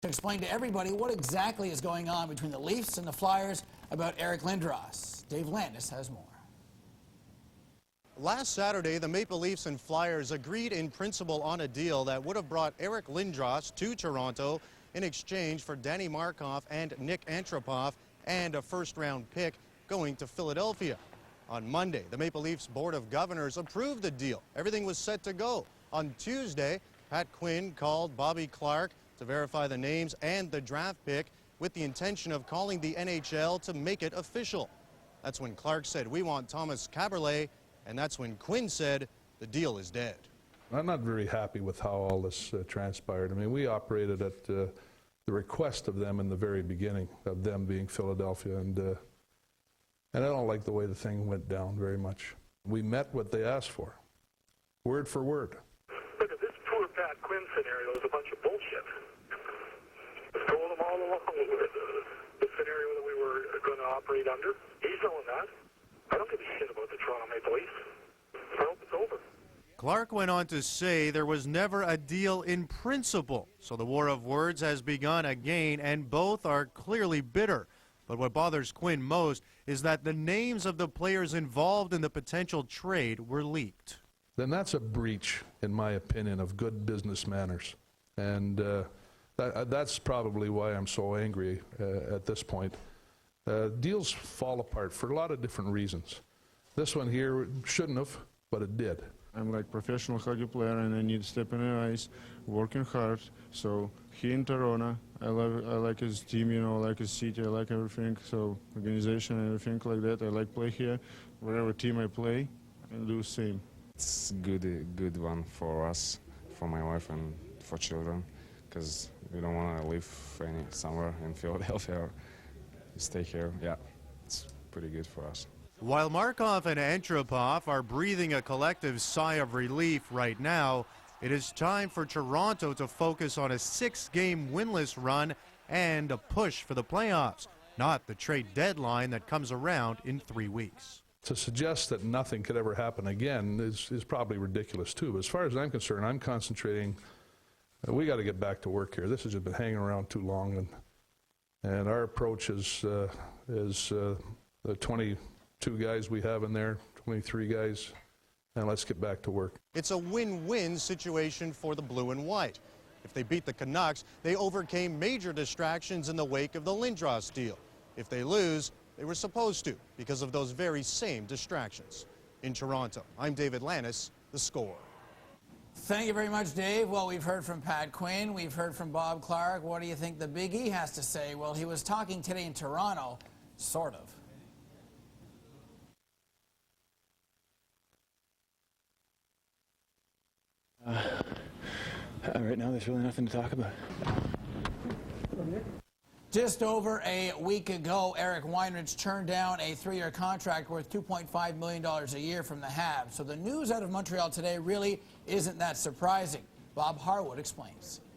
To explain to everybody what exactly is going on between the Leafs and the Flyers about Eric Lindros. Dave Landis has more. Last Saturday, the Maple Leafs and Flyers agreed in principle on a deal that would have brought Eric Lindros to Toronto in exchange for Danny Markov and Nick Antropov and a first-round pick going to Philadelphia. On Monday, the Maple Leafs Board of Governors approved the deal. Everything was set to go. On Tuesday, Pat Quinn called Bobby Clark to verify the names and the draft pick with the intention of calling the NHL to make it official. That's when Clark said, "We want Thomas Kaberle," and that's when Quinn said, "The deal is dead." I'm not very happy with how all this transpired. I mean, we operated at the request of them in the very beginning, of them being Philadelphia, and I don't like the way the thing went down very much. We met what they asked for, word for word. Look at this poor Pat Quinn scenario is a bunch of bullshit. Told him all along the scenario that we were going to operate under. He's knowing that. I don't give a shit about the Toronto Maple Leafs. I hope it's over. Clark went on to say there was never a deal in principle, so the war of words has begun again, and both are clearly bitter. But what bothers Quinn most is that the names of the players involved in the potential trade were leaked. Then that's a breach, in my opinion, of good business manners. And that's probably why I'm so angry at this point. Deals fall apart for a lot of different reasons. This one here shouldn't have, but it did. I'm like professional hockey player and I need to step in the ice, working hard. So here in Toronto, I like his team, you know, I like his city, I like everything. So organization and everything like that. I like play here. Wherever team I play, I do the same. It's good one for us, for my wife and for children, because we don't want to live somewhere in Philadelphia or stay here. Yeah, it's pretty good for us. While Markov and Antropov are breathing a collective sigh of relief right now, it is time for Toronto to focus on a 6-game winless run and a push for the playoffs, not the trade deadline that comes around in 3 weeks. To suggest that nothing could ever happen again is probably ridiculous too. But as far as I'm concerned, I'm concentrating. We got to get back to work here. This has just been hanging around too long, and our approach is the 22 guys we have in there, 23 guys, and let's get back to work. It's a win-win situation for the blue and white. If they beat the Canucks, they overcame major distractions in the wake of the Lindros deal. If they lose, they were supposed to because of those very same distractions. In Toronto, I'm David Landis, The Score. Thank you very much, Dave. Well, we've heard from Pat Quinn. We've heard from Bob Clark. What do you think the Big E has to say? Well, he was talking today in Toronto, sort of. Right now, there's really nothing to talk about. Just over a week ago, Eric Weinrich turned down a 3-year contract worth $2.5 million a year from the Habs. So the news out of Montreal today really isn't that surprising. Bob Harwood explains.